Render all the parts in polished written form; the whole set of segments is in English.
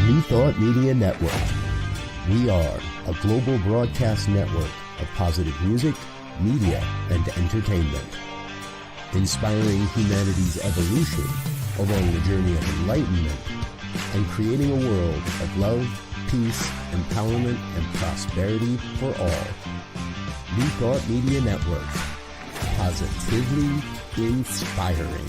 New Thought Media Network. We are a global broadcast network of positive music, media, and entertainment, inspiring humanity's evolution along the journey of enlightenment and creating a world of love, peace, empowerment, and prosperity for all. New Thought Media Network. Positively inspiring.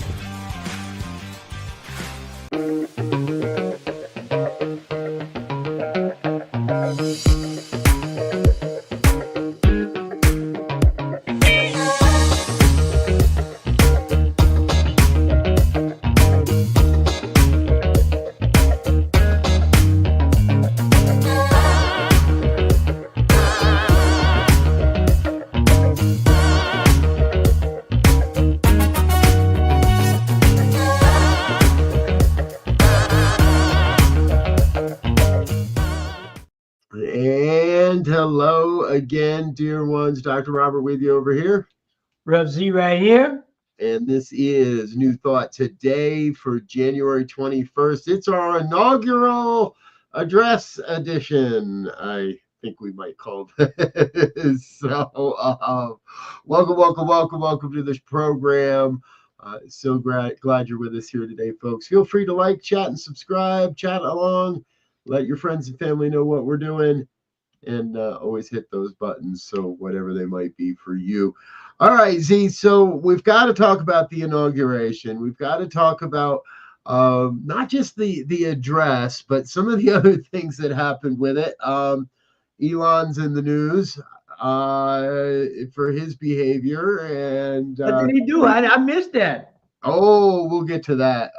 And hello again, dear ones. Dr. Robert with you over here. Rev Z right here. And this is New Thought today for January 21st. It's our inaugural address edition, I think we might call this. So welcome to this program. So glad you're with us here today, folks. Feel free to like, chat, and subscribe, chat along. Let your friends and family know what we're doing, and always hit those buttons, so whatever they might be for you. All right, Z, so we've got to talk about the inauguration. We've got to talk about not just the address, but some of the other things that happened with it. Elon's in the news for his behavior. And what did he do? I missed that. Oh, we'll get to that.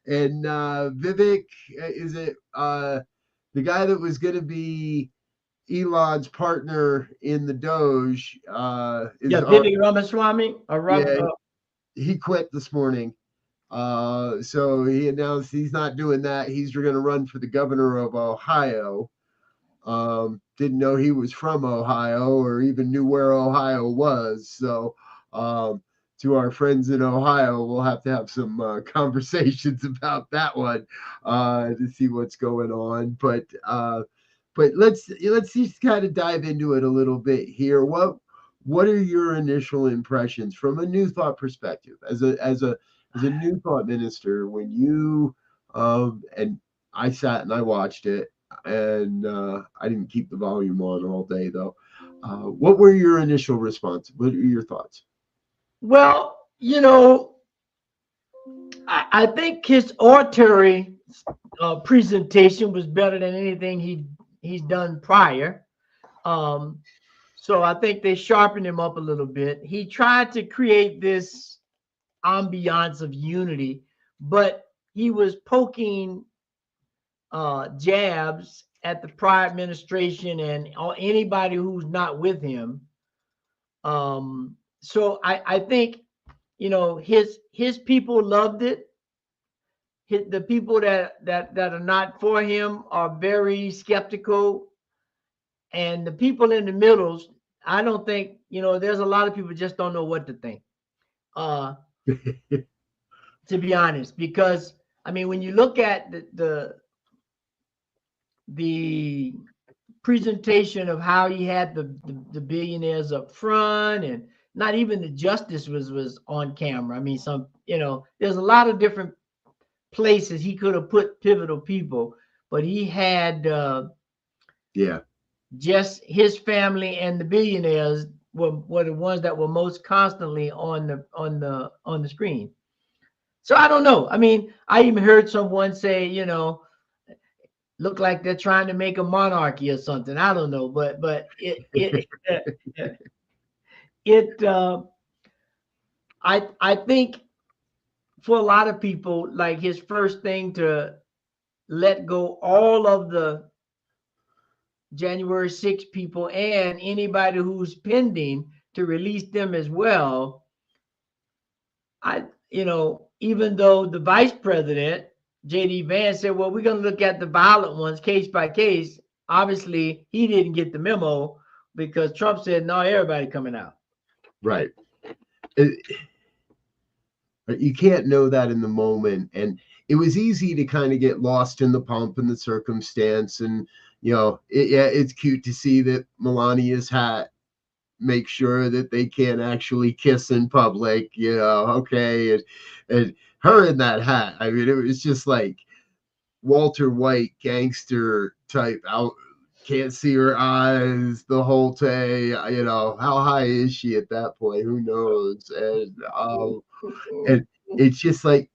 And Vivek, is it the guy that was going to be Elon's partner in the Doge? Vivek Ramaswamy. He quit this morning. So he announced he's not doing that. He's going to run for the governor of Ohio. Didn't know he was from Ohio or even knew where Ohio was. So to our friends in Ohio, we'll have to have some conversations about that one to see what's going on. But let's just kind of dive into it a little bit here. What are your initial impressions from a New Thought perspective as a New Thought minister when you and I sat and I watched it, and I didn't keep the volume on all day though. What were your initial responses? What are your thoughts? Well, I think his oratory presentation was better than anything he's done prior. So I think they sharpened him up a little bit. He tried to create this ambiance of unity, but he was poking jabs at the prior administration and anybody who's not with him. So I think, his people loved it. The people that are not for him are very skeptical. And the people in the middle, I don't think, there's a lot of people just don't know what to think. To be honest, because when you look at the presentation of how he had the billionaires up front, and not even the justice was on camera. There's a lot of different places he could have put pivotal people, but he had just his family and the billionaires were the ones that were most constantly on the screen. So I don't know. I even heard someone say, look like they're trying to make a monarchy or something. I don't know, but I think for a lot of people, like, his first thing to let go all of the January 6th people and anybody who's pending, to release them as well. Even though the vice president, J.D. Vance, said, well, we're going to look at the violent ones case by case. Obviously, he didn't get the memo because Trump said, no, everybody coming out. Right. But you can't know that in the moment. And it was easy to kind of get lost in the pomp and the circumstance. And, it's cute to see that Melania's hat makes sure that they can't actually kiss in public, okay. And her in that hat, I mean, it was just like Walter White gangster type out. Can't see her eyes the whole day. How high is she at that point? Who knows? And it's just like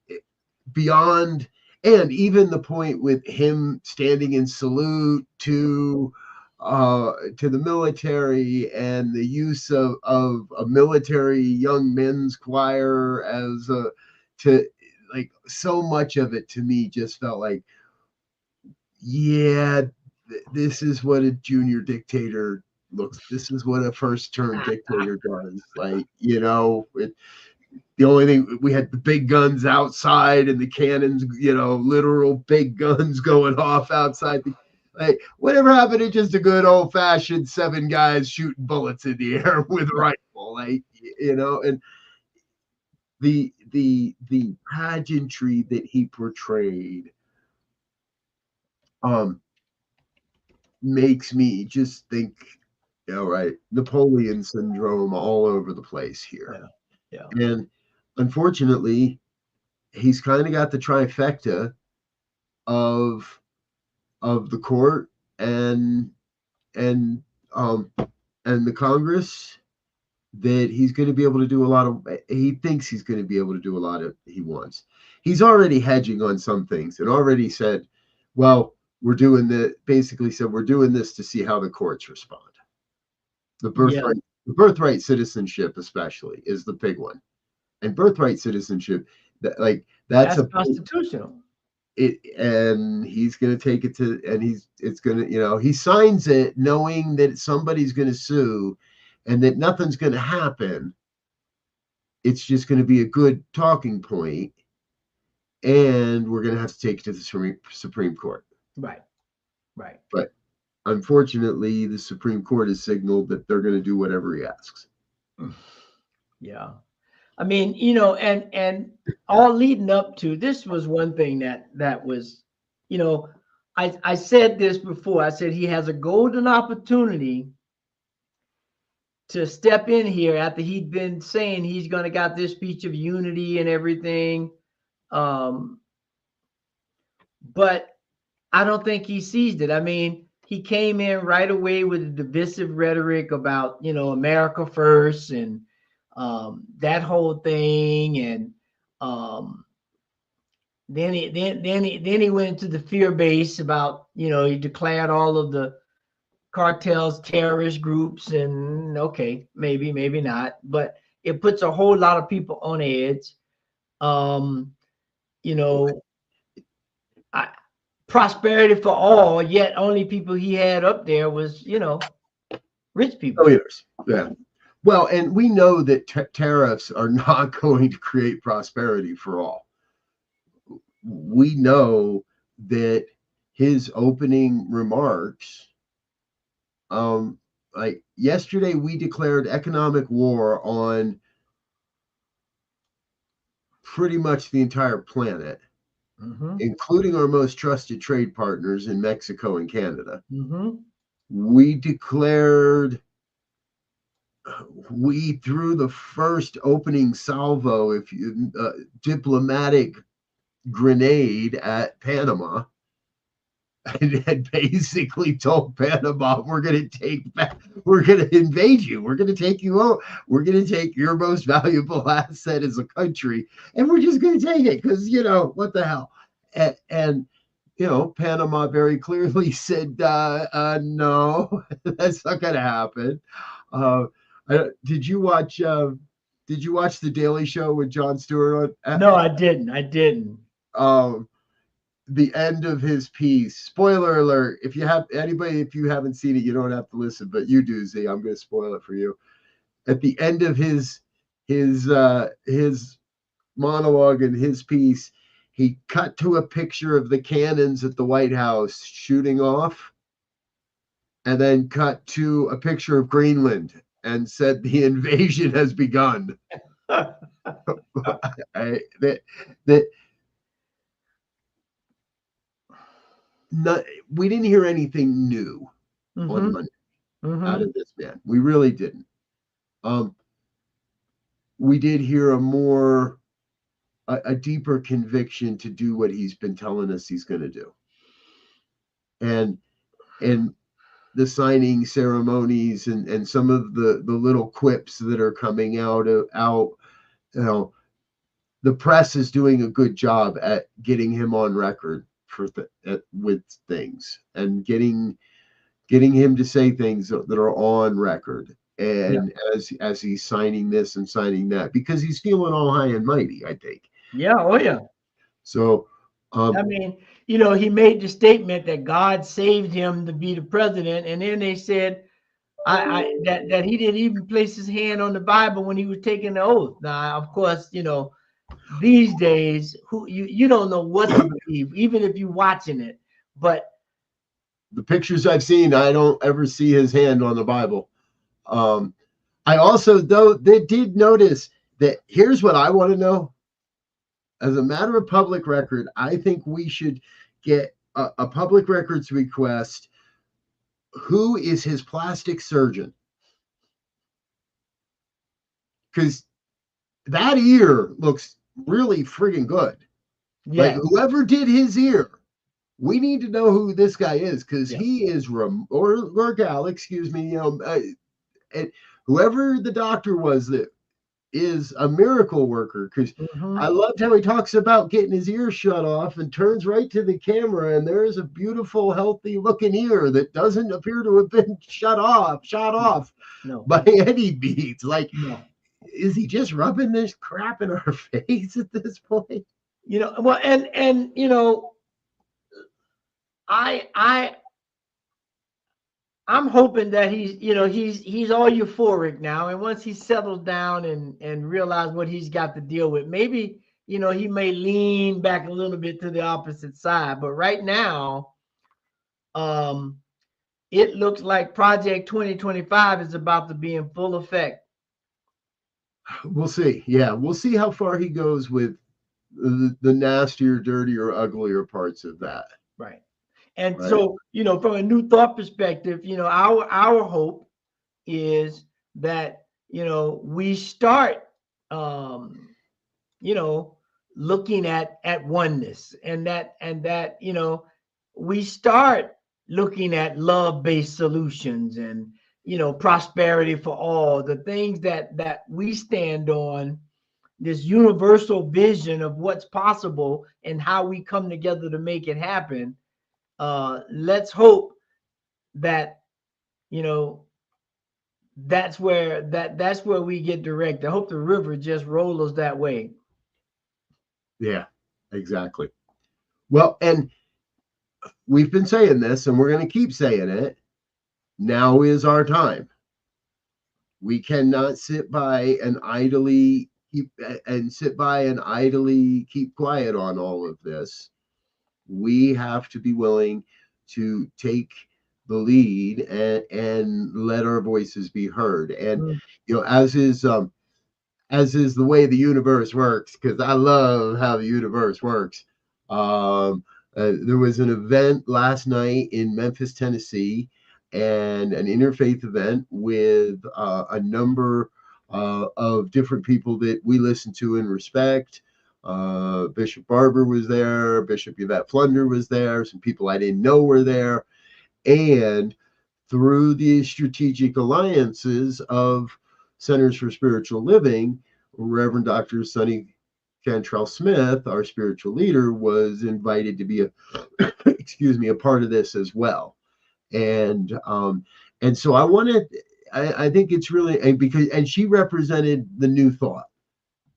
beyond, and even the point with him standing in salute to the military, and the use of a military young men's choir to like, so much of it to me just felt like, yeah, this is what a junior dictator looks. This is what a first-term dictator does. Like, the only thing, we had the big guns outside and the cannons, literal big guns going off outside. Like, whatever happened to just a good old-fashioned 7 guys shooting bullets in the air with a rifle, like, and the pageantry that he portrayed makes me just think, right, Napoleon syndrome all over the place here. Yeah. And unfortunately, he's kind of got the trifecta of the court and the Congress, that he's going to be able to do a lot of, he thinks he's going to be able to do a lot of he wants. He's already hedging on some things and already said, well, we're doing this to see how the courts respond. The birthright citizenship especially is the big one. And birthright citizenship, that's constitutional. And he's going to take it to, and it's going to, he signs it knowing that somebody's going to sue and that nothing's going to happen. It's just going to be a good talking point, and we're going to have to take it to the Supreme Court. Right. But unfortunately, the Supreme Court has signaled that they're going to do whatever he asks. Yeah. I mean, and all leading up to this was one thing that was, I said this before. I said he has a golden opportunity to step in here after he'd been saying he's going to got this speech of unity and everything. But I don't think he seized it. I mean, he came in right away with a divisive rhetoric about, America first and that whole thing. And then he went into the fear base about, he declared all of the cartels terrorist groups, and okay, maybe not, but it puts a whole lot of people on edge. Prosperity for all, yet only people he had up there was, rich people. Yeah. Well, and we know that tariffs are not going to create prosperity for all. We know that his opening remarks, like yesterday, we declared economic war on pretty much the entire planet, including our most trusted trade partners in Mexico and Canada. We threw the first opening salvo, diplomatic grenade at Panama, and had basically told Panama, we're going to invade you. We're going to take you out. We're going to take your most valuable asset as a country, and we're just going to take it because, what the hell? And Panama very clearly said, no, that's not going to happen. Did you watch The Daily Show with Jon Stewart on? No, I didn't. The end of his piece, spoiler alert, if you haven't seen it, you don't have to listen, but you do, Z. I'm going to spoil it for you. At the end of his monologue and his piece, he cut to a picture of the cannons at the White House shooting off, and then cut to a picture of Greenland and said the invasion has begun. That we didn't hear anything new on Mm-hmm. Monday out Mm-hmm. of this man. We really didn't. We did hear a deeper conviction to do what he's been telling us he's going to do, and the signing ceremonies and some of the little quips that are coming out. You know, the press is doing a good job at getting him on record with things and getting him to say things that are on record. Yeah. And as he's signing this and signing that, because he's feeling all high and mighty, I think. Yeah. Oh, yeah. So, I mean, he made the statement that God saved him to be the president, and then they said that he didn't even place his hand on the Bible when he was taking the oath. Now, of course, these days, you don't know what to believe, even if you're watching it. But the pictures I've seen, I don't ever see his hand on the Bible. I also, though, they did notice that here's what I want to know. As a matter of public record, I think we should get a public records request. Who is his plastic surgeon? Because that ear looks really friggin' good. Like yeah, whoever did his ear, we need to know who this guy is because yeah. he is or gal, excuse me. And whoever the doctor was that is a miracle worker because Mm-hmm. I loved how he talks about getting his ear shut off and turns right to the camera, and there is a beautiful, healthy looking ear that doesn't appear to have been shot off No, by any means. Like, no. is he just rubbing this crap in our face at this point? Well, and I I'm hoping that he's all euphoric now, and once he settles down and realize what he's got to deal with, maybe he may lean back a little bit to the opposite side. But right now, it looks like Project 2025 is about to be in full effect. We'll see. Yeah, we'll see how far he goes with the nastier, dirtier, uglier parts of that. Right. And Right. so, from a new thought perspective, our hope is that, we start, looking at oneness, and that, we start looking at love-based solutions and, prosperity for all, the things that we stand on, this universal vision of what's possible and how we come together to make it happen. Let's hope that that's where we get direct. I hope the river just rolls us that way. Yeah, exactly. Well, and we've been saying this and we're going to keep saying it. Now is our time. We cannot sit by and idly keep quiet on all of this. We have to be willing to take the lead and let our voices be heard. And as is the way the universe works, because I love how the universe works. There was an event last night in Memphis, Tennessee, and an interfaith event with a number of different people that we listen to and respect. Bishop Barber was there, Bishop Yvette Flunder was there, some people I didn't know were there. And through the strategic alliances of Centers for Spiritual Living, Reverend Dr. Sonny Cantrell Smith, our spiritual leader, was invited to be a part of this as well. And so I think it's really because she represented the new thought.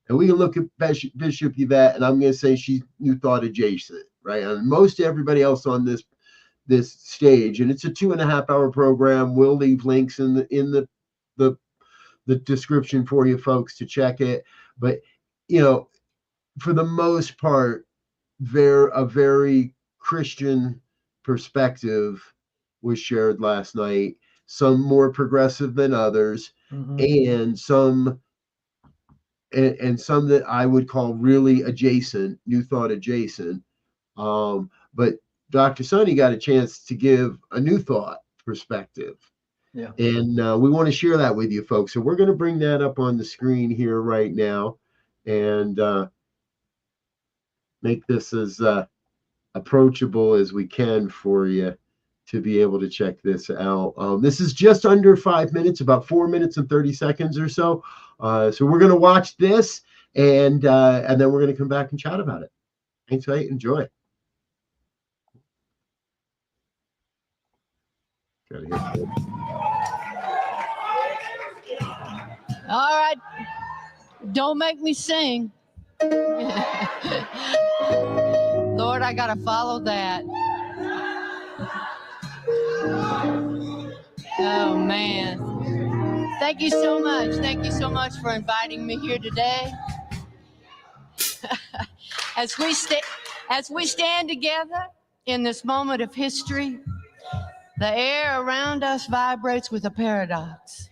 And we can look at Bishop Yvette, and I'm going to say she's new thought adjacent, right? And most everybody else on this stage, and it's a 2.5 hour program. We'll leave links in the description for you folks to check it. But for the most part, a very Christian perspective was shared last night. Some more progressive than others, and some and some that I would call really adjacent, New Thought adjacent. But Dr. Sonny got a chance to give a New Thought perspective. Yeah. And we want to share that with you folks. So we're going to bring that up on the screen here right now and make this as approachable as we can for you to be able to check this out. This is just under 5 minutes, about 4 minutes and 30 seconds or so. So we're going to watch this and then we're going to come back and chat about it. Hang tight, enjoy. All right, don't make me sing. Lord, I gotta follow that. Oh man. Thank you so much. Thank you so much for inviting me here today. As we stand together in this moment of history, the air around us vibrates with a paradox.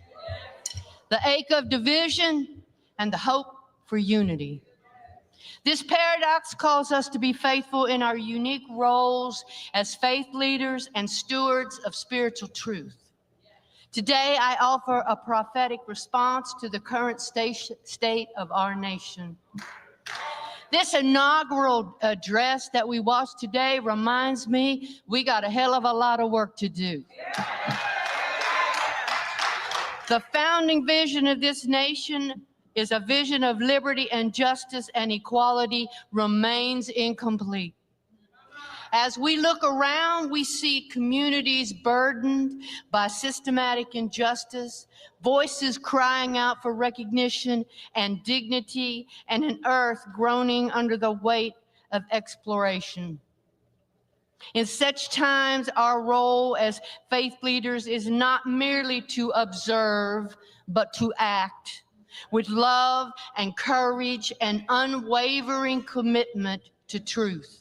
The ache of division and the hope for unity. This paradox calls us to be faithful in our unique roles as faith leaders and stewards of spiritual truth. Today, I offer a prophetic response to the current state of our nation. This inaugural address that we watched today reminds me we got a hell of a lot of work to do. The founding vision of this nation is a vision of liberty and justice, and equality remains incomplete. As we look around, we see communities burdened by systematic injustice, voices crying out for recognition and dignity, and an earth groaning under the weight of exploration. In such times, our role as faith leaders is not merely to observe, but to act with love and courage and unwavering commitment to truth.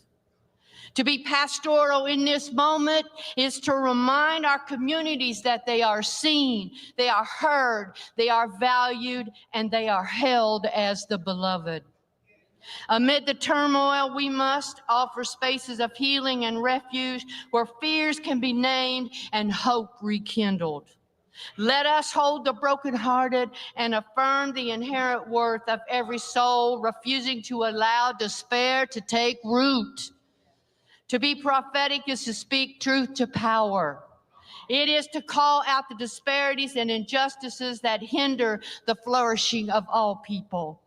To be pastoral in this moment is to remind our communities that they are seen, they are heard, they are valued, and they are held as the beloved. Amid the turmoil, we must offer spaces of healing and refuge where fears can be named and hope rekindled. Let us hold the brokenhearted and affirm the inherent worth of every soul, refusing to allow despair to take root. To be prophetic is to speak truth to power. It is to call out the disparities and injustices that hinder the flourishing of all people.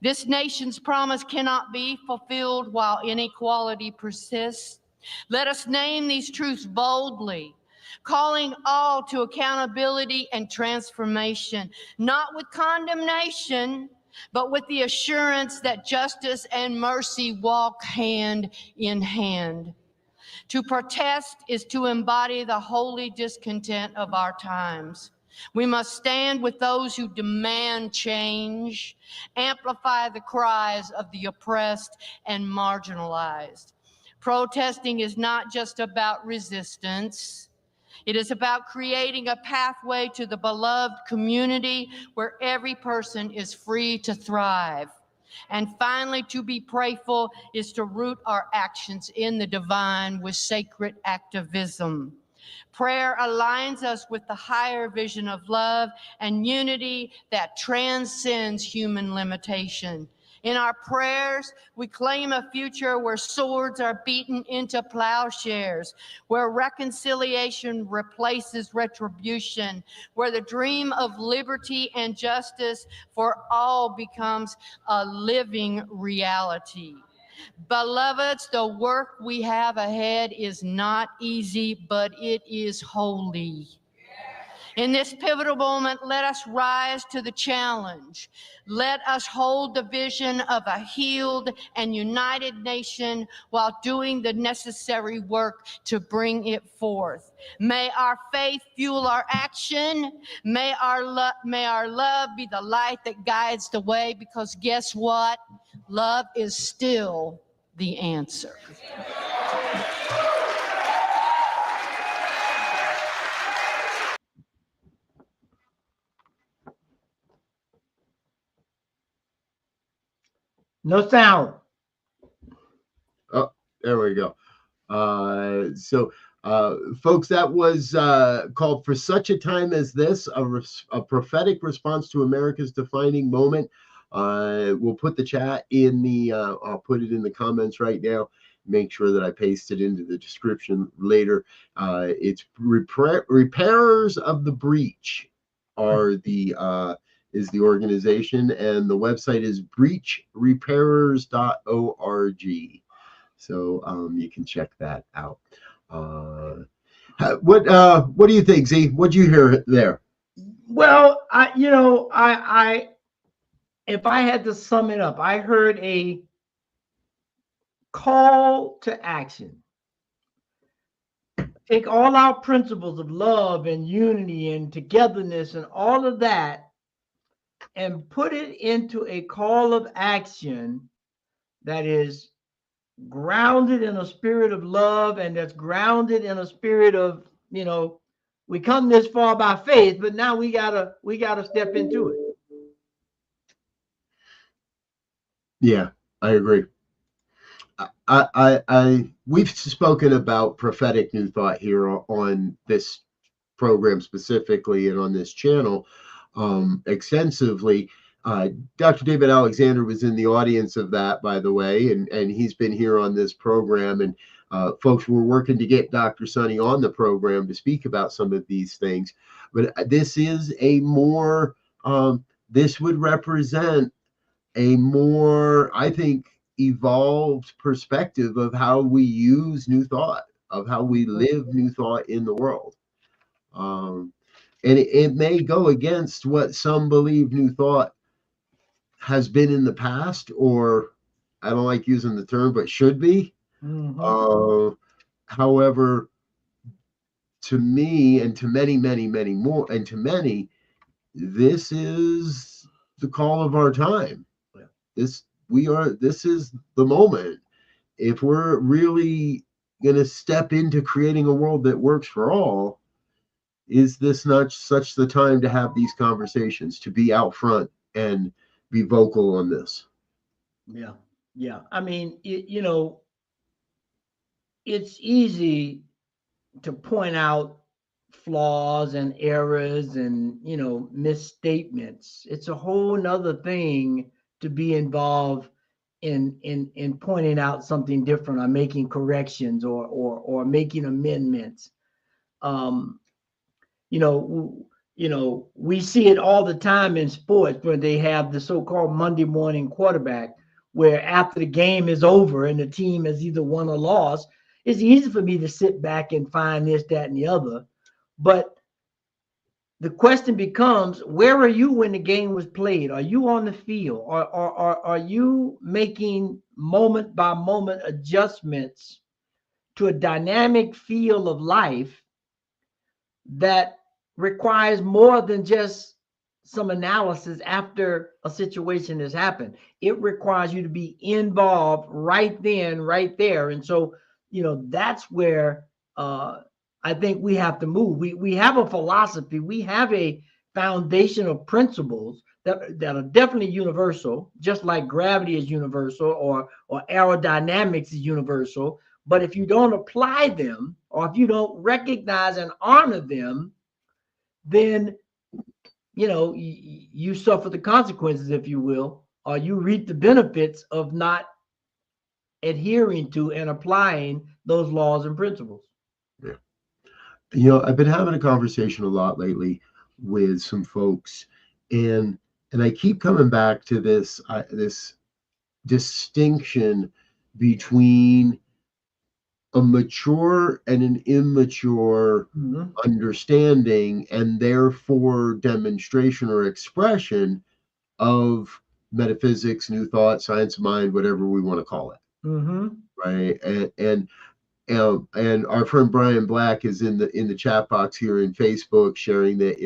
This nation's promise cannot be fulfilled while inequality persists. Let us name these truths boldly, calling all to accountability and transformation, not with condemnation, but with the assurance that justice and mercy walk hand in hand. To protest is to embody the holy discontent of our times. We must stand with those who demand change, amplify the cries of the oppressed and marginalized. Protesting is not just about resistance. It is about creating a pathway to the beloved community where every person is free to thrive. And finally, to be prayerful is to root our actions in the divine with sacred activism. Prayer aligns us with the higher vision of love and unity that transcends human limitation. In our prayers, we claim a future where swords are beaten into plowshares, where reconciliation replaces retribution, where the dream of liberty and justice for all becomes a living reality. Beloveds, the work we have ahead is not easy, but it is holy. In this pivotal moment, let us rise to the challenge. Let us hold the vision of a healed and united nation while doing the necessary work to bring it forth. May our faith fuel our action. May our love be the light that guides the way, because guess what? Love is still the answer. No sound. Oh, there we go. Folks, that was called For Such a Time as This, a prophetic response to America's defining moment. We'll put the chat in the, I'll put it in the comments right now. Make sure that I paste it into the description later. It's Repairers of the Breach are is the organization, and the website is breachrepairers.org. So you can check that out. What do you think, Z? What'd you hear there? Well, I if I had to sum it up, I heard a call to action. Take all our principles of love and unity and togetherness and all of that and put it into a call of action that is grounded in a spirit of love, and that's grounded in a spirit of, we come this far by faith, but now we gotta step into it. Yeah, I agree. We've spoken about prophetic new thought here on this program specifically and on this channel extensively. Dr. David Alexander was in the audience of that, by the way, and he's been here on this program. And folks, we're working to get Dr. Sonny on the program to speak about some of these things. But this is a more, this would represent a more, I think, evolved perspective of how we use new thought, of how we live new thought in the world. And it may go against what some believe new thought has been in the past, or I don't like using the term, but should be. Mm-hmm. However, to me and to many, many, many more, and to many, this is the call of our time. This is the moment. If we're really going to step into creating a world that works for all, is this not such the time to have these conversations, to be out front and be vocal on this? Yeah. I mean, it's easy to point out flaws and errors and, misstatements. It's a whole nother thing to be involved in pointing out something different or making corrections or making amendments. We see it all the time in sports where they have the so-called Monday morning quarterback, where after the game is over and the team has either won or lost, it's easy for me to sit back and find this, that, and the other. But the question becomes, where are you when the game was played? Are you on the field? Or are you making moment by moment adjustments to a dynamic feel of life that requires more than just some analysis after a situation has happened? It requires you to be involved right then, right there. And so, that's where I think we have to move. We have a philosophy. We have a foundation of principles that are definitely universal, just like gravity is universal or aerodynamics is universal. But if you don't apply them, or if you don't recognize and honor them, then, you suffer the consequences, if you will, or you reap the benefits of not adhering to and applying those laws and principles. Yeah. I've been having a conversation a lot lately with some folks, and I keep coming back to this distinction between a mature and an immature understanding, and therefore demonstration or expression of metaphysics, new thought, science of mind, whatever we want to call it. Right. And our friend Brian Black is in the chat box here in Facebook, sharing that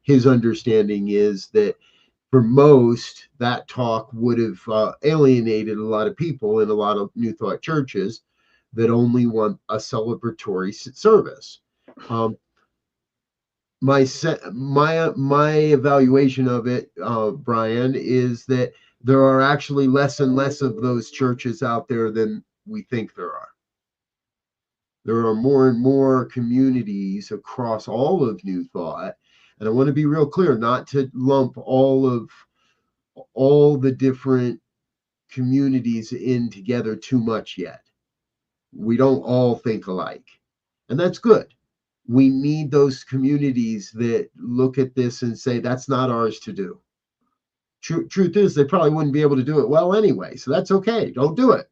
his understanding is that for most, that talk would have alienated a lot of people in a lot of New Thought churches that only want a celebratory service. My evaluation of it, Brian, is that there are actually less and less of those churches out there than we think there are. There are more and more communities across all of New Thought. And I want to be real clear, not to lump all the different communities in together too much yet. We don't all think alike. And that's good. We need those communities that look at this and say, that's not ours to do. Truth is, they probably wouldn't be able to do it well anyway. So that's okay. Don't do it.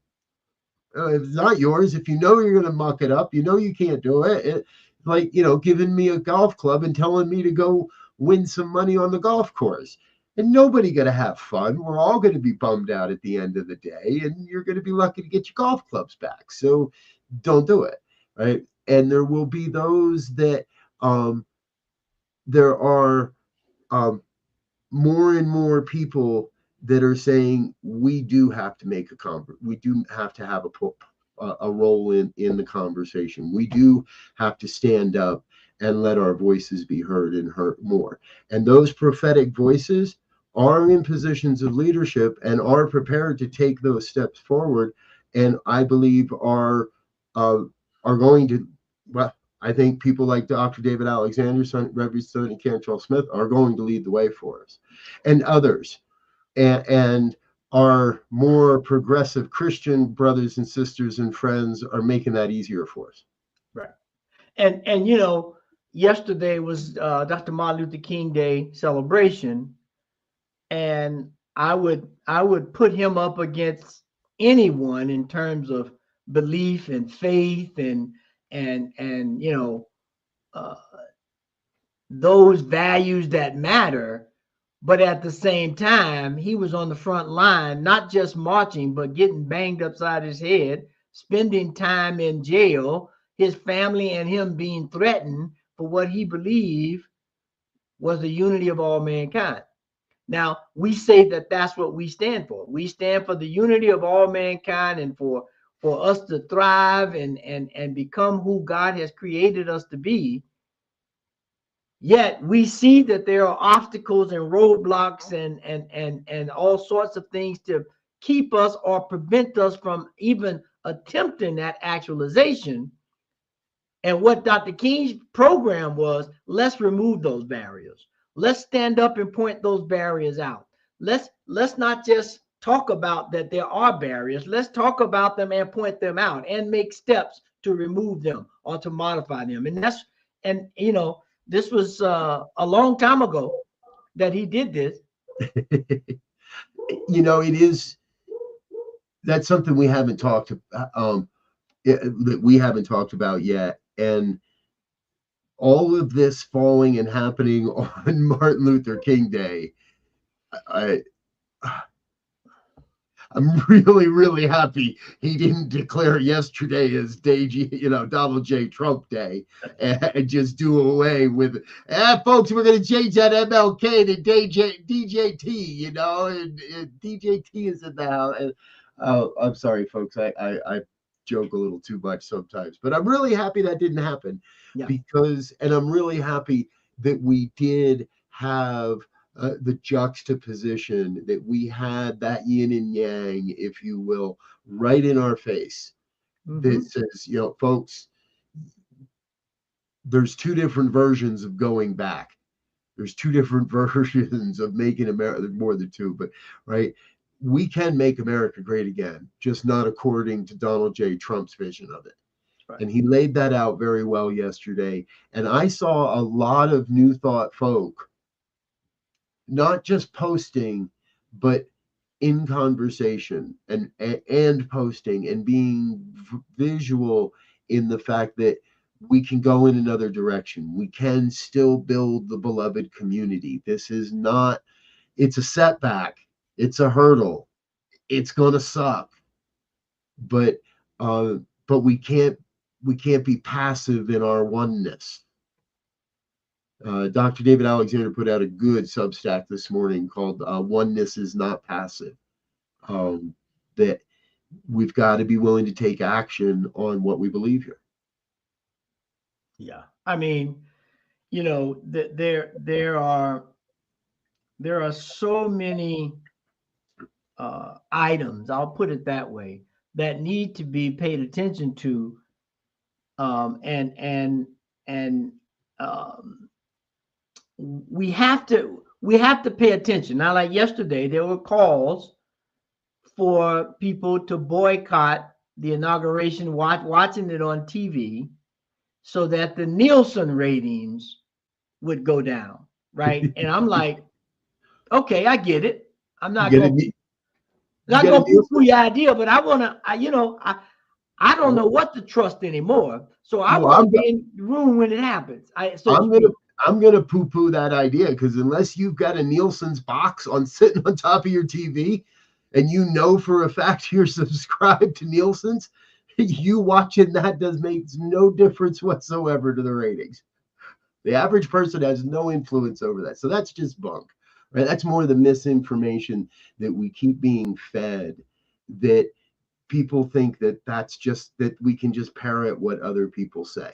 If it's not yours, if you know you're going to muck it up, you know you can't do it. Like, giving me a golf club and telling me to go win some money on the golf course. And nobody going to have fun. We're all going to be bummed out at the end of the day, and you're going to be lucky to get your golf clubs back. So don't do it, right? And there will be those that there are more and more people that are saying we do have to make we do have to have a role in the conversation. We do have to stand up and let our voices be heard and heard more. And those prophetic voices are in positions of leadership and are prepared to take those steps forward. And I believe are going to, well, I think people like Dr. David Alexander, Reverend Sonny Cantrell Smith are going to lead the way for us, and others, and our more progressive Christian brothers and sisters and friends are making that easier for us. Right. And yesterday was Dr. Martin Luther King Day celebration, and I would put him up against anyone in terms of belief and faith and those values that matter. But at the same time, he was on the front line, not just marching, but getting banged upside his head, spending time in jail, his family and him being threatened for what he believed was the unity of all mankind. Now, we say that that's what we stand for. We stand for the unity of all mankind and for us to thrive and become who God has created us to be. Yet we see that there are obstacles and roadblocks and all sorts of things to keep us or prevent us from even attempting that actualization. And what Dr. King's program was, let's remove those barriers. Let's stand up and point those barriers out. Let's not just talk about that there are barriers. Let's talk about them and point them out and make steps to remove them or to modify them. This was a long time ago that he did this. That's something we haven't talked that we haven't talked about yet. And all of this falling and happening on Martin Luther King Day, I'm really, really happy he didn't declare yesterday as Donald J. Trump Day and just do away with, folks, we're going to change that MLK to DJT, and DJT is in the house. And, I'm sorry, folks, I joke a little too much sometimes, but I'm really happy that didn't happen. Yeah. And I'm really happy that we did have the juxtaposition, that we had that yin and yang, if you will, right in our face. Mm-hmm. That says, folks, there's two different versions of going back. There's two different versions of making America, more than two, but right. We can make America great again, just not according to Donald J. Trump's vision of it. Right. And he laid that out very well yesterday. And I saw a lot of New Thought folk, not just posting, but in conversation and posting and being visual in the fact that we can go in another direction. We can still build the beloved community. This is not, it's a setback. It's a hurdle. It's going to suck. But we can't be passive in our oneness. Dr. David Alexander put out a good Substack this morning called Oneness is Not Passive. That we've got to be willing to take action on what we believe here. Yeah. I mean, there are so many items, I'll put it that way, that need to be paid attention to, and we have to pay attention. Now, like yesterday, there were calls for people to boycott the inauguration, watching it on TV, so that the Nielsen ratings would go down, right? And I'm like, okay, I get it. I'm not going to poo-poo your idea, but I want to, I don't know what to trust anymore. So I want to be in the room when it happens. I'm gonna poo-poo that idea, because unless you've got a Nielsen's box sitting on top of your TV, and you know for a fact you're subscribed to Nielsen's, you watching that makes no difference whatsoever to the ratings. The average person has no influence over that. So that's just bunk, right? That's more the misinformation that we keep being fed, that people think that that we can just parrot what other people say.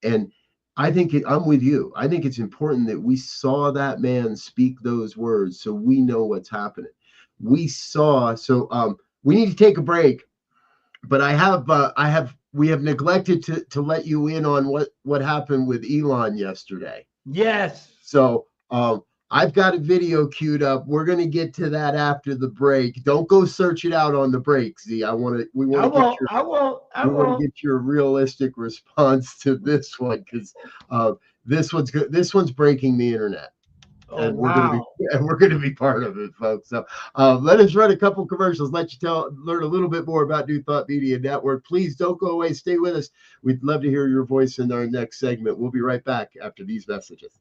And I think I'm with you. I think it's important that we saw that man speak those words, so we know what's happening. We need to take a break, but we have neglected to let you in on what happened with Elon yesterday. Yes. So I've got a video queued up. We're going to get to that after the break. Don't go search it out on the break, Z. We want to get your realistic response to this one, because this one's breaking the internet. And we're going to be part of it, folks. So let us run a couple commercials, let you learn a little bit more about New Thought Media Network. Please don't go away. Stay with us. We'd love to hear your voice in our next segment. We'll be right back after these messages.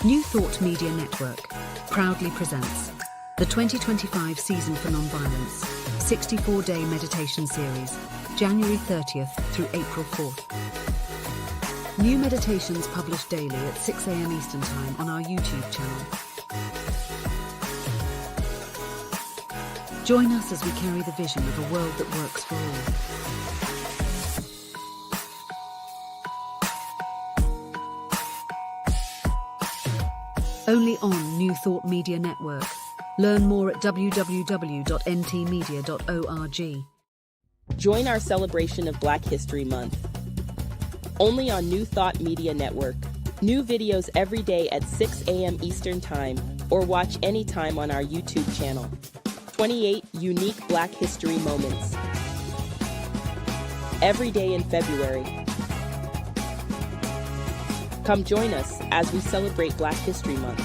New Thought Media Network proudly presents the 2025 Season for Nonviolence 64-day meditation series, January 30th through April 4th. New meditations published daily at 6 a.m. Eastern Time on our YouTube channel. Join us as we carry the vision of a world that works for all. Only on New Thought Media Network. Learn more at www.ntmedia.org. Join our celebration of Black History Month. Only on New Thought Media Network. New videos every day at 6 a.m. Eastern Time, or watch anytime on our YouTube channel. 28 unique Black History moments. Every day in February. Come join us as we celebrate Black History Month.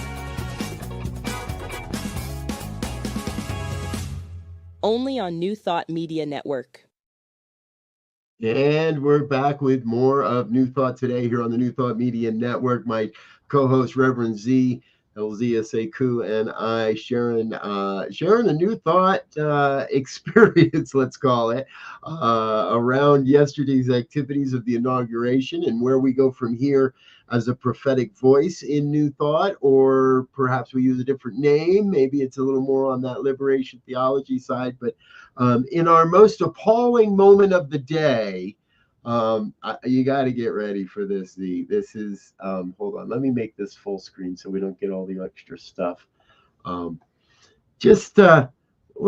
Only on New Thought Media Network. And we're back with more of New Thought today here on the New Thought Media Network. My co-host, Reverend Z, Elzia Sekou, and I, sharing a New Thought experience, let's call it, around yesterday's activities of the inauguration, and where we go from here as a prophetic voice in New Thought, or perhaps we use a different name. Maybe it's a little more on that liberation theology side. But in our most appalling moment of the day, you got to get ready for this, Z. This is, hold on, let me make this full screen so we don't get all the extra stuff. We're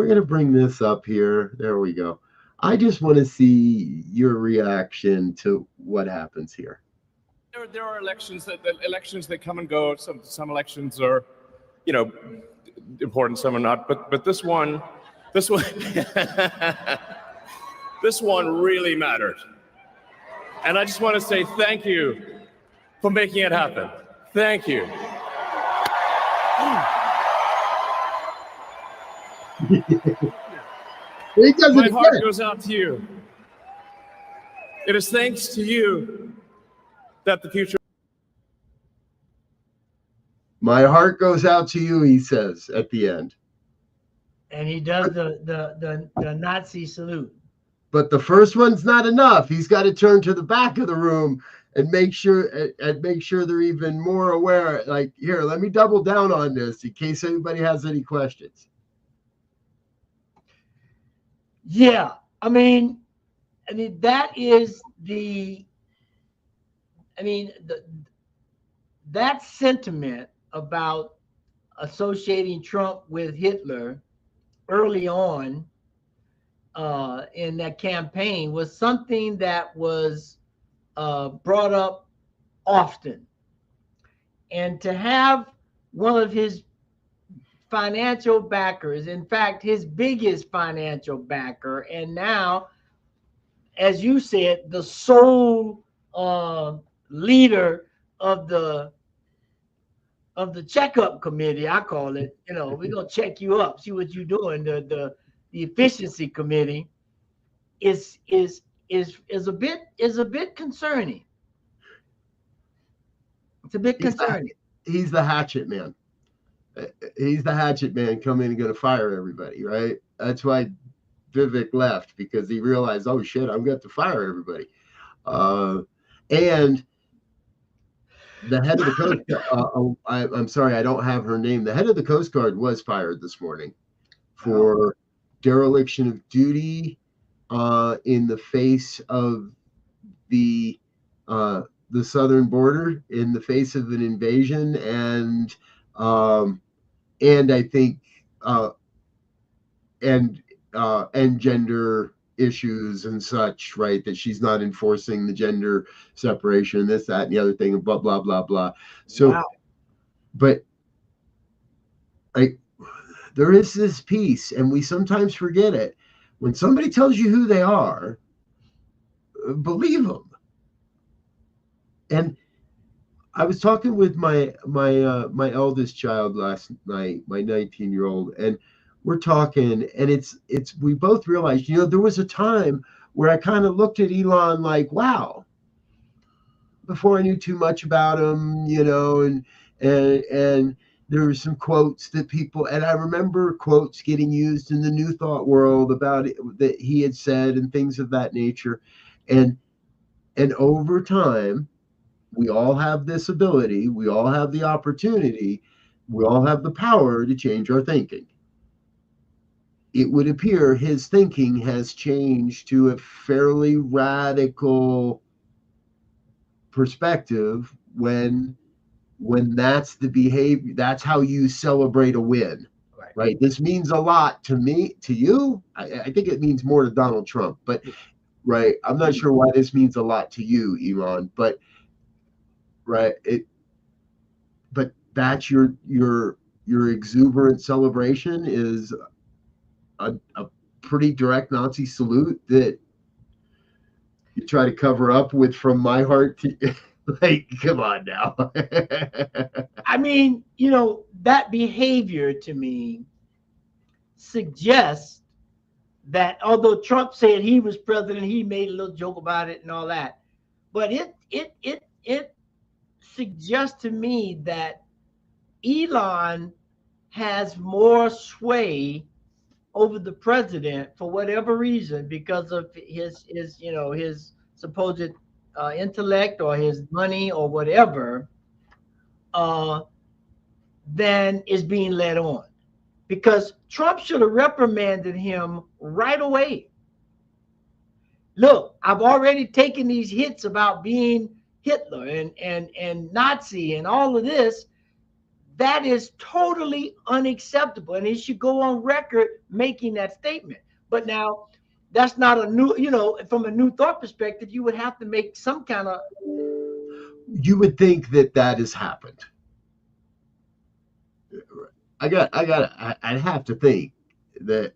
going to bring this up here. There we go. I just want to see your reaction to what happens here. There are elections that come and go. Some elections are, important. Some are not. But this one, this one really mattered. And I just want to say thank you for making it happen. Thank you. My heart goes out to you. It is thanks to you that the future. My heart goes out to you, he says at the end. And he does the Nazi salute. But the first one's not enough. He's got to turn to the back of the room and make sure they're even more aware. Like, here, let me double down on this in case anybody has any questions. Yeah, I mean that is that sentiment about associating Trump with Hitler early on in that campaign was something that was brought up often. And to have one of his financial backers, in fact, his biggest financial backer, and now, as you said, the sole leader of the checkup committee, I call it. You know, we're gonna check you up, see what you're doing. The efficiency committee is a bit concerning. It's a bit concerning. He's the hatchet man. He's the hatchet man coming and going to fire everybody, right? That's why Vivek left, because he realized, oh shit, I'm going to fire everybody. And the head of the Coast Guard, I'm sorry, I don't have her name. The head of the Coast Guard was fired this morning for dereliction of duty in the face of the southern border, in the face of an invasion, and I think and gender issues and such, right? That she's not enforcing the gender separation, this, that, and the other thing, and blah blah blah blah. So, wow. But there is this piece, and we sometimes forget it. When somebody tells you who they are, believe them. And I was talking with my eldest child last night, my 19-year-old, and we're talking, and it's we both realized, there was a time where I kind of looked at Elon like, wow, before I knew too much about him, and there were some quotes that people, and I remember quotes getting used in the New Thought world about it that he had said and things of that nature, and over time, we all have this ability, we all have the opportunity, we all have the power to change our thinking. It would appear his thinking has changed to a fairly radical perspective when that's the behavior, that's how you celebrate a win, right? This means a lot to me, to you. I think it means more to Donald Trump, but right, I'm not sure why this means a lot to you, Elon, but right, but that's your exuberant celebration is a pretty direct Nazi salute that you try to cover up with from my heart to, like, come on now. I mean, that behavior to me suggests that although Trump said he was president, he made a little joke about it and all that, but it suggests to me that Elon has more sway over the president for whatever reason, because of his supposed intellect or his money or whatever, than is being led on. Because Trump should have reprimanded him right away. Look, I've already taken these hits about being Hitler and Nazi and all of this. That is totally unacceptable, and he should go on record making that statement. But now, that's not a new, from a New Thought perspective, you would have to make some kind of. You would think that has happened. I'd have to think that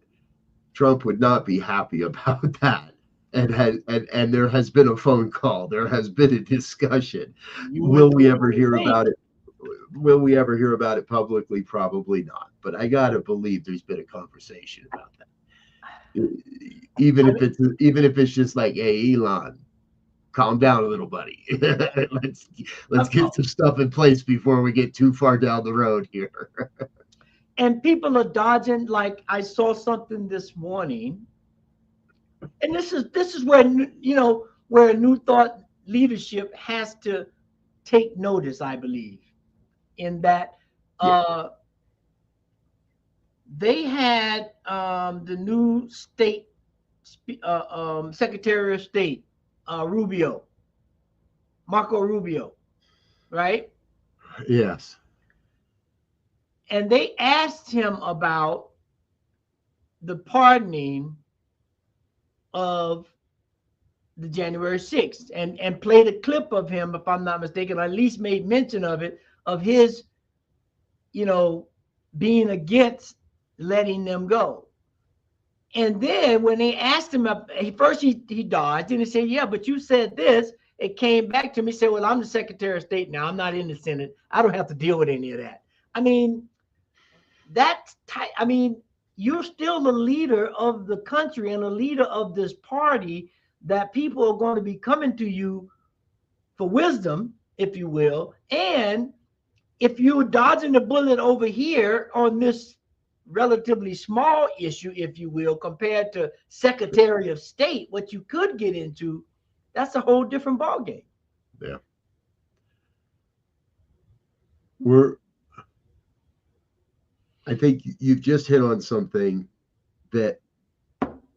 Trump would not be happy about that. And there has been a phone call. There has been a discussion. Will we ever hear about it? Will we ever hear about it publicly? Probably not. But I gotta believe there's been a conversation about that. Even if it's just like, hey, Elon, calm down a little, buddy. let's get some stuff in place before we get too far down the road here. and people are dodging. Like I saw something this morning, and this is where where New Thought leadership has to take notice. I believe in that. They had the new state Secretary of State Rubio, Marco Rubio, right? Yes. And they asked him about the pardoning of the January 6th and played a clip of him, if I'm not mistaken, or at least made mention of it, of his, being against letting them go. And then when they asked him, first he dodged and he said, yeah, but you said this. It came back to me, said, well, I'm the Secretary of State now. I'm not in the Senate. I don't have to deal with any of that. I mean, you're still the leader of the country and a leader of this party that people are going to be coming to you for wisdom, if you will. And if you're dodging the bullet over here on this relatively small issue, if you will, compared to Secretary of State, what you could get into, that's a whole different ballgame. Yeah. I think you've just hit on something that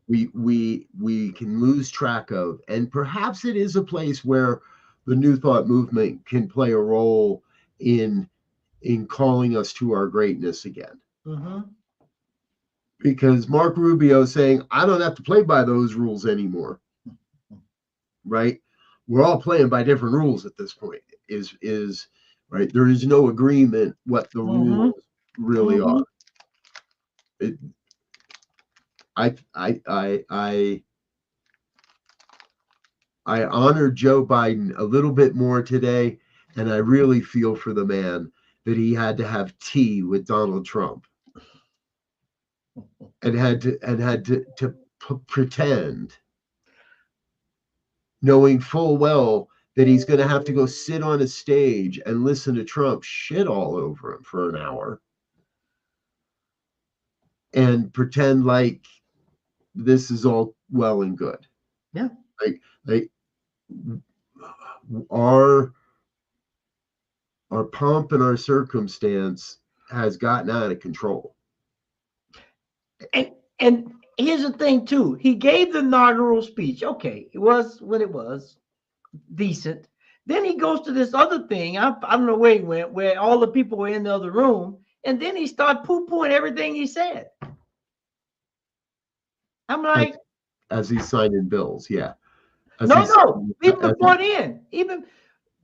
we can lose track of, and perhaps it is a place where the New Thought movement can play a role in calling us to our greatness again. Mm-hmm. Because Mark Rubio saying, I don't have to play by those rules anymore. Right? We're all playing by different rules at this point. Is right. There is no agreement what the rules really are. I honored Joe Biden a little bit more today, and I really feel for the man that he had to have tea with Donald Trump and had to pretend, knowing full well that he's going to have to go sit on a stage and listen to Trump shit all over him for an hour and pretend like this is all well and good. Yeah. Like our pomp and our circumstance has gotten out of control. And here's the thing too. He gave the inaugural speech. Okay, it was what it was, decent. Then he goes to this other thing. I don't know where he went, where all the people were in the other room, and then he started poo-pooing everything he said. I'm like, as he's signing bills, yeah. No. Even before then, even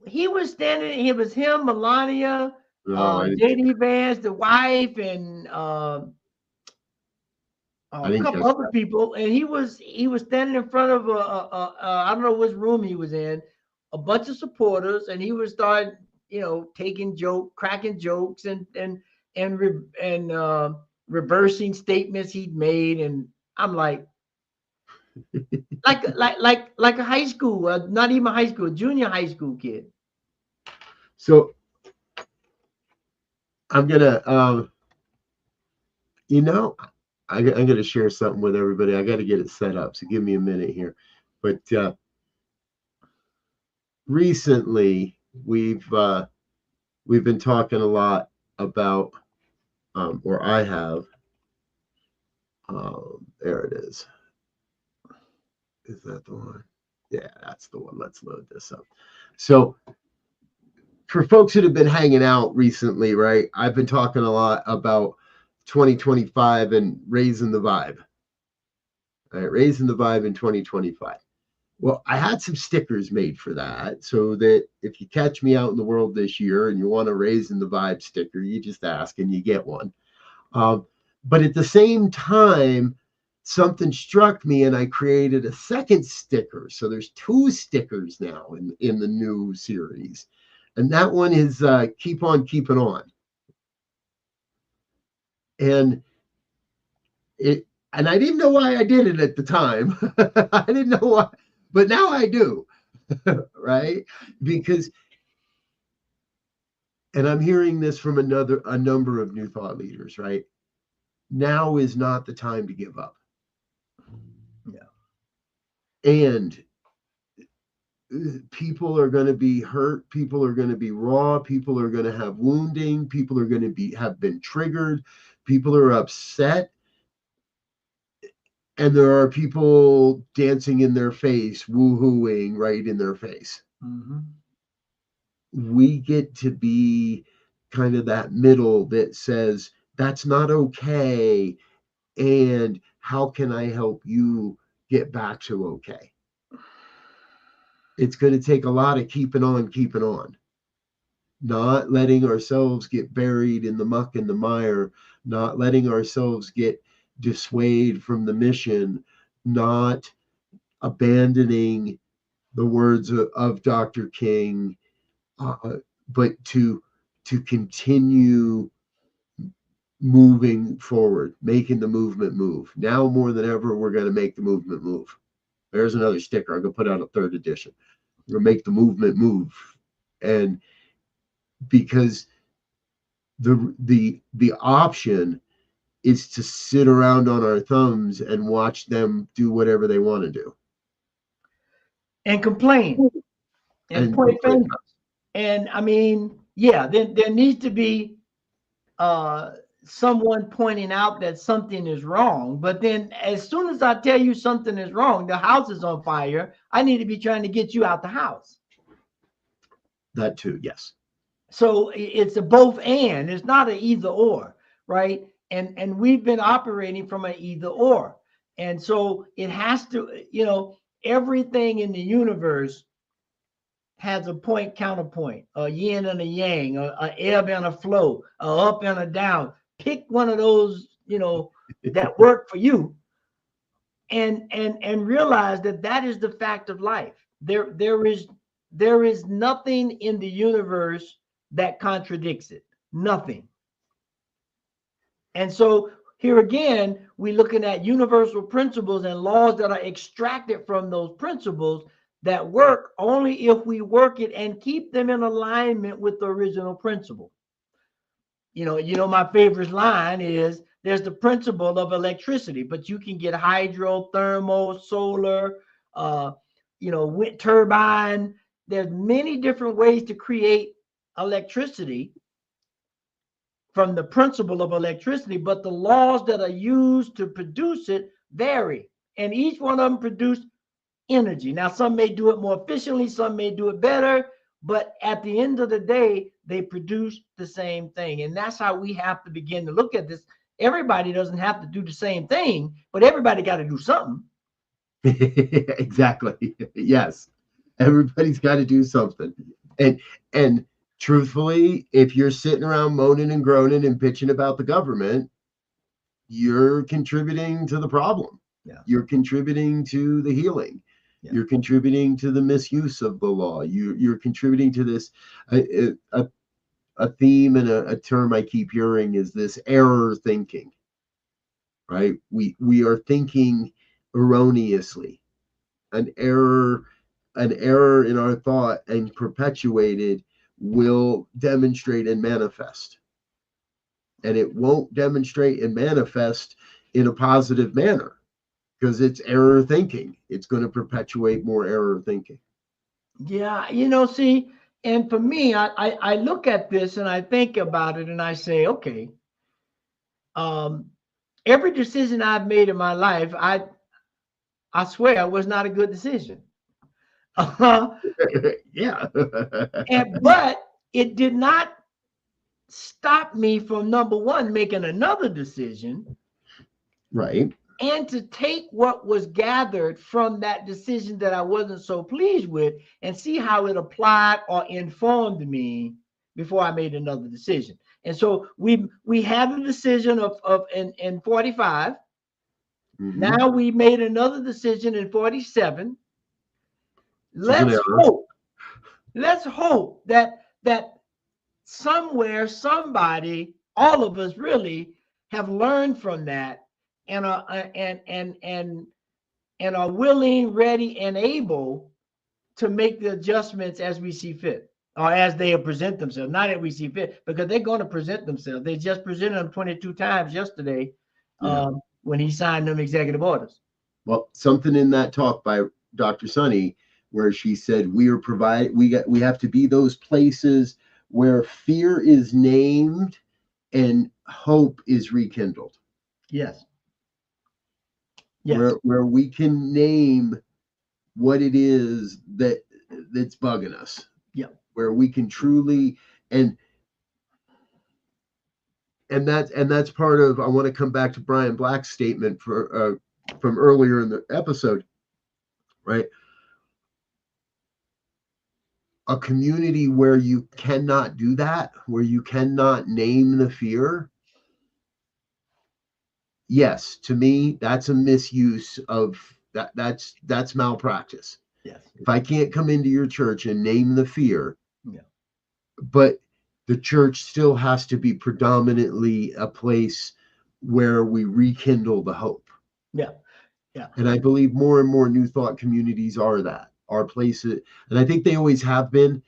he was standing. It was him, Melania, J.D. Vance, the wife, and a couple other people, and he was standing in front of I don't know which room he was in, a bunch of supporters, and he was starting, cracking jokes and reversing statements he'd made, and I'm like a high school, not even high school, junior high school kid. So I'm gonna, I'm gonna share something with everybody. I got to get it set up, so give me a minute here. But recently we've been talking a lot about, or I have. There it is. Is that the one? Yeah, that's the one. Let's load this up. So for folks that have been hanging out recently, right, I've been talking a lot about 2025 and raising the vibe. All right, raising the vibe in 2025. Well, I had some stickers made for that, so that if you catch me out in the world this year and you want a raising the vibe sticker, you just ask and you get one. But at the same time, something struck me and I created a second sticker. So there's 2 stickers now in the new series. And that one is keep on keeping on. And I didn't know why I did it at the time. I didn't know why, but now I do. Right? Because and I'm hearing this from a number of New Thought leaders, right? Now is not the time to give up. Yeah. And people are going to be hurt. People are going to be raw. People are going to have wounding. People are going to have been triggered. People are upset. And there are people dancing in their face, woo-hooing right in their face. Mm-hmm. We get to be kind of that middle that says, that's not okay. And how can I help you get back to okay? It's going to take a lot of keeping on, not letting ourselves get buried in the muck and the mire, not letting ourselves get dissuaded from the mission, not abandoning the words of Dr. King, but to continue moving forward, making the movement move. Now more than ever, we're going to make the movement move. There's another sticker. I'm going to put out a 3rd edition. We're going to make the movement move. And because the option is to sit around on our thumbs and watch them do whatever they want to do. And complain. And point fingers. And I mean, yeah, there needs to be someone pointing out that something is wrong. But then as soon as I tell you something is wrong, the house is on fire, I need to be trying to get you out the house. That too, yes. So it's a both and. It's not an either or, right? And we've been operating from an either or. And so it has to, everything in the universe has a point counterpoint, a yin and a yang, a ebb and a flow, a up and a down. Pick one of those, that work for you, and realize that is the fact of life. There is nothing in the universe that contradicts it. Nothing. And so here again, we're looking at universal principles and laws that are extracted from those principles that work only if we work it and keep them in alignment with the original principle. My favorite line is, there's the principle of electricity, but you can get hydro, thermal, solar, wind turbine. There's many different ways to create electricity from the principle of electricity, but the laws that are used to produce it vary, and each one of them produce energy. Now, some may do it more efficiently, some may do it better, but at the end of the day, they produce the same thing. And that's how we have to begin to look at this. Everybody doesn't have to do the same thing, but everybody got to do something. Exactly. Yes. Everybody's got to do something. And truthfully, if you're sitting around moaning and groaning and bitching about the government, you're contributing to the problem. Yeah. You're contributing to the healing. Yeah. You're contributing to the misuse of the law. You're contributing to this. A theme and a term I keep hearing is this error thinking, right? We are thinking erroneously. An error in our thought and perpetuated will demonstrate and manifest. And it won't demonstrate and manifest in a positive manner because it's error thinking. It's going to perpetuate more error thinking. Yeah, see, and for me, I look at this and I think about it and I say, okay, every decision I've made in my life, I swear it was not a good decision. Yeah. But it did not stop me from, number one, making another decision. Right. And to take what was gathered from that decision that I wasn't so pleased with and see how it applied or informed me before I made another decision. And so we had a decision in 45. Mm-hmm. Now we made another decision in 47. Let's hope that somewhere, somebody, all of us really have learned from that and are willing, ready, and able to make the adjustments as we see fit. or as they present themselves. Not that we see fit, because they're going to present themselves. They just presented them 22 times yesterday when he signed them executive orders. Well, something in that talk by Dr. Sunny where she said we have to be those places where fear is named and hope is rekindled. Yes. Yes. Where we can name what it is that's bugging us. Yeah. Where we can truly and that's part of, I want to come back to Brian Black's statement from earlier in the episode, right? A community where you cannot do that, where you cannot name the fear. Yes, to me, that's a misuse of that. That's malpractice. Yes. If I can't come into your church and name the fear, but the church still has to be predominantly a place where we rekindle the hope. Yeah. Yeah. And I believe more and more New Thought communities are places, and I think they always have been.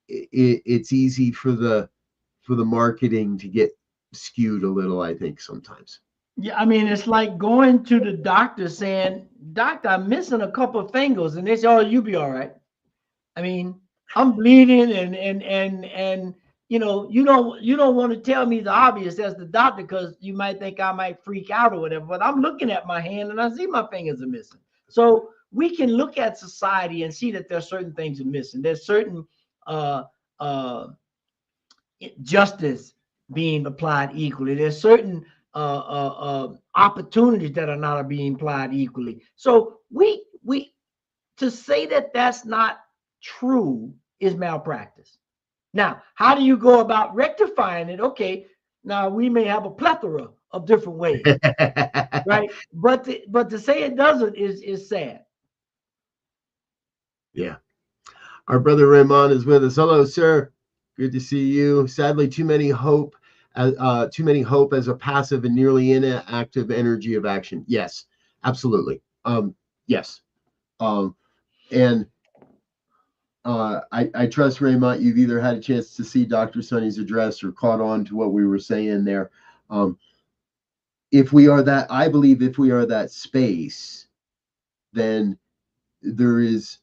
It's easy for the marketing to get skewed a little, I think, sometimes. Yeah, I mean, it's like going to the doctor saying, "Doctor, I'm missing a couple of fingers," and they say, "Oh, you'll be all right." I mean, I'm bleeding, and you don't want to tell me the obvious as the doctor, because you might think I might freak out or whatever. But I'm looking at my hand and I see my fingers are missing. So we can look at society and see that there's certain things are missing. There's certain justice being applied equally. There's certain opportunities that are not being applied equally. So we to say that that's not true is malpractice. Now, how do you go about rectifying it? Okay, now we may have a plethora of different ways, right? But to say it doesn't is sad. Yeah. Our brother Raymond is with us. Hello, sir. Good to see you. Sadly, too many hope as a passive and nearly inactive energy of action. Yes, absolutely. Yes. And I trust, Raymond, you've either had a chance to see Dr. Sunny's address or caught on to what we were saying there. If we are that space, then there is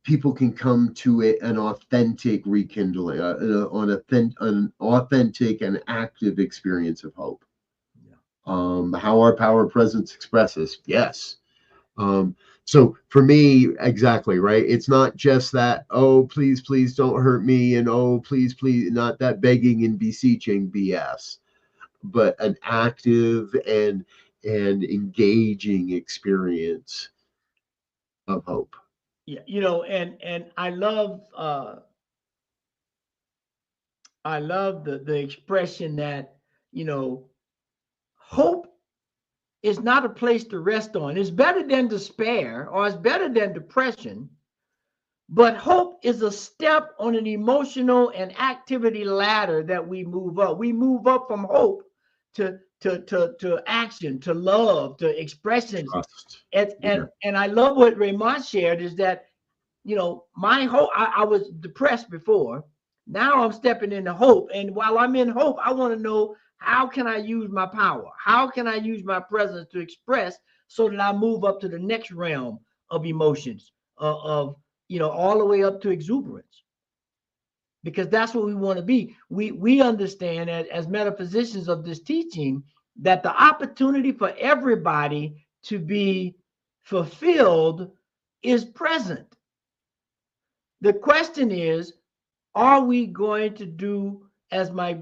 people can come to it an authentic rekindling, an authentic and active experience of hope. Yeah. How our power presence expresses. Yes. So for me, exactly, right? It's not just that, oh, please, please don't hurt me. And oh, please, please, not that begging and beseeching BS, but an active and engaging experience of hope. Yeah, and I love the expression that, hope is not a place to rest on. It's better than despair, or it's better than depression, but hope is a step on an emotional and activity ladder that we move up. We move up from hope to action, to love, to expression. And I love what Raymond shared is that, my hope, I was depressed before. Now I'm stepping into hope. And while I'm in hope, I want to know, how can I use my power? How can I use my presence to express so that I move up to the next realm of emotions, all the way up to exuberance? Because that's what we want to be. We understand as metaphysicians of this teaching that the opportunity for everybody to be fulfilled is present. The question is, are we going to do, as my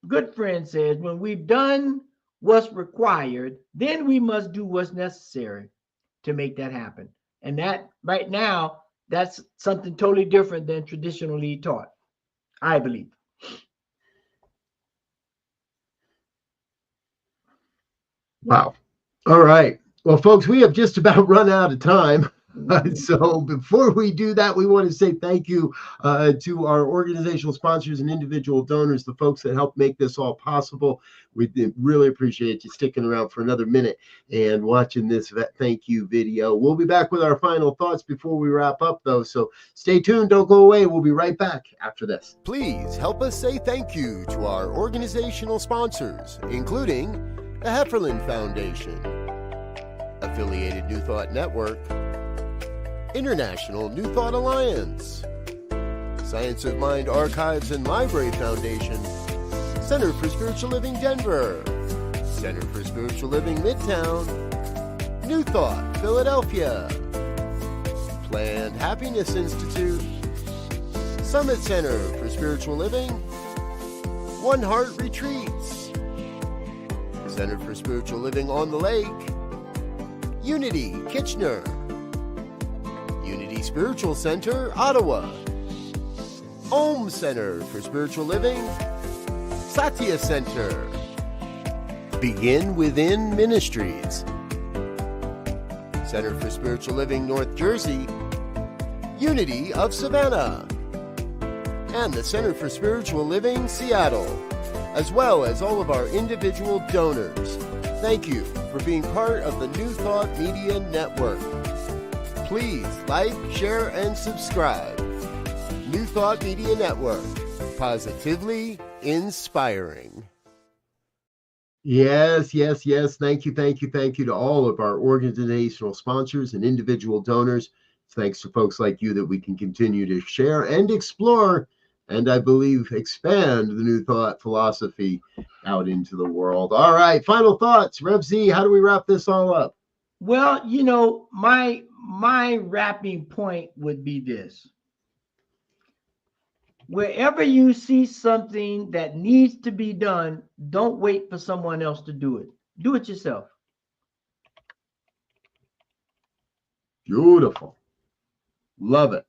good friend says, when we've done what's required, then we must do what's necessary to make that happen. And that right now, that's something totally different than traditionally taught, I believe. Wow. All right. Well, folks, we have just about run out of time. So before we do that, we want to say thank you to our organizational sponsors and individual donors, the folks that help make this all possible. We really appreciate you sticking around for another minute and watching this thank you video. We'll be back with our final thoughts before we wrap up, though. So stay tuned. Don't go away. We'll be right back after this. Please help us say thank you to our organizational sponsors, including the Hefferland Foundation, Affiliated New Thought Network, International New Thought Alliance, Science of Mind Archives and Library Foundation, Center for Spiritual Living Denver, Center for Spiritual Living Midtown, New Thought Philadelphia, Planned Happiness Institute, Summit Center for Spiritual Living, One Heart Retreats, Center for Spiritual Living on the Lake, Unity Kitchener, Unity Spiritual Center, Ottawa, Om Center for Spiritual Living, Satya Center, Begin Within Ministries, Center for Spiritual Living, North Jersey, Unity of Savannah, and the Center for Spiritual Living, Seattle, as well as all of our individual donors. Thank you for being part of the New Thought Media Network. Please like, share, and subscribe. New Thought Media Network, positively inspiring. Yes. Thank you to all of our organizational sponsors and individual donors. Thanks to folks like you that we can continue to share and explore, and I believe expand the New Thought philosophy out into the world. All right, final thoughts. Rev Z, how do we wrap this all up? Well, my wrapping point would be this. Wherever you see something that needs to be done, don't wait for someone else to do it. Do it yourself. Beautiful. Love it.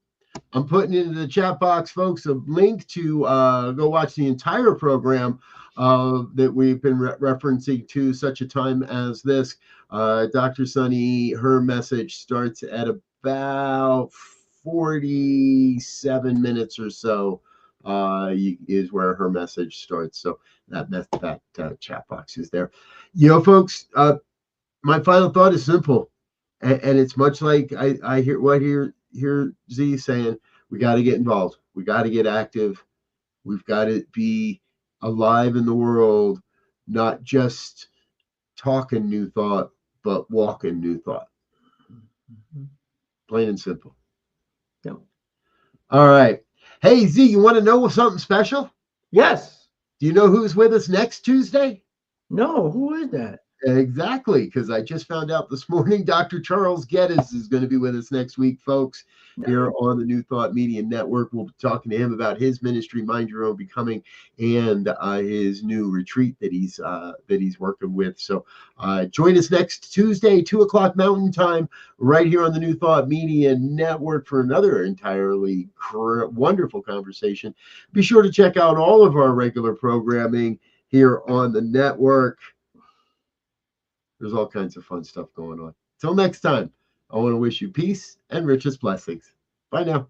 I'm putting into the chat box, folks, a link to go watch the entire program that we've been referencing to such a time as this. Dr. Sunny, her message starts at about 47 minutes or so is where her message starts. So that chat box is there. Folks, my final thought is simple. And it's much like I hear Z saying, we got to get involved. We got to get active. We've got to be alive in the world, not just talking new thought, but walking new thought. Plain and simple. Yep. All right. Hey, Z, you want to know something special? Yes. Do you know who's with us next Tuesday? No, who is that? Exactly, because I just found out this morning Dr. Charles Geddes is going to be with us next week, folks, here on the New Thought Media Network. We'll be talking to him about his ministry, Mind Your Own Becoming, and his new retreat that he's working with. So join us next Tuesday, 2:00 Mountain Time, right here on the New Thought Media Network for another entirely wonderful conversation. Be sure to check out all of our regular programming here on the network. There's all kinds of fun stuff going on. Till next time, I want to wish you peace and richest blessings. Bye now.